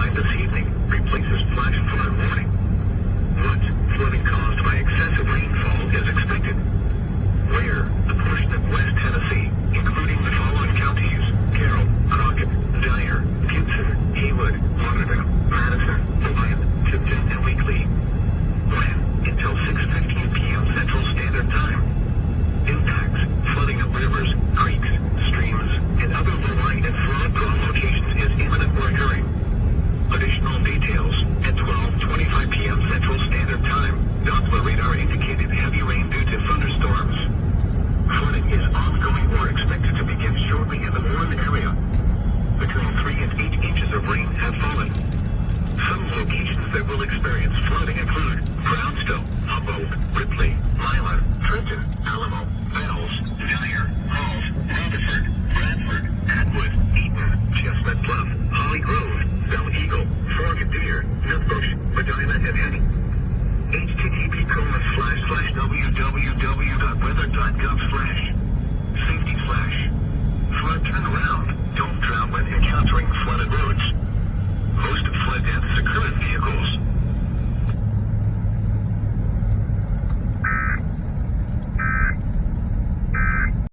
5 this evening replaces flash flood warning. Once flooding caused by excessive rainfall is expected. Where a portion of West Tennessee, including the following counties: Carroll, Crockett, Dyer, Gibson, Haywood, Lauderdale, Madison, Lyon, Tipton, and Weakley. When until 6:15 p.m. Central Standard Time. Impacts: flooding of rivers, creeks, streams, and other low-lying and flood-prone locations is imminent or occurring. Additional details: at 12:25 p.m. Central Standard Time, Doppler radar indicated heavy rain due to thunderstorms. Flooding is ongoing or expected to begin shortly in the Warren area. Between 3 and 8 inches of rain have fallen. Some locations that will experience flooding include Brownstow, Humboldt, Ripley, Milan, Trenton, Alamo, Bells, Dyer, Halls, Rutherford, Bradford, Atwood, Eaton, Chestnut Bluff, Holly Grove, Bell Eagle, Forget-Deer, Nutbush, Medina, and Henny. http://www.weather.gov/ Safety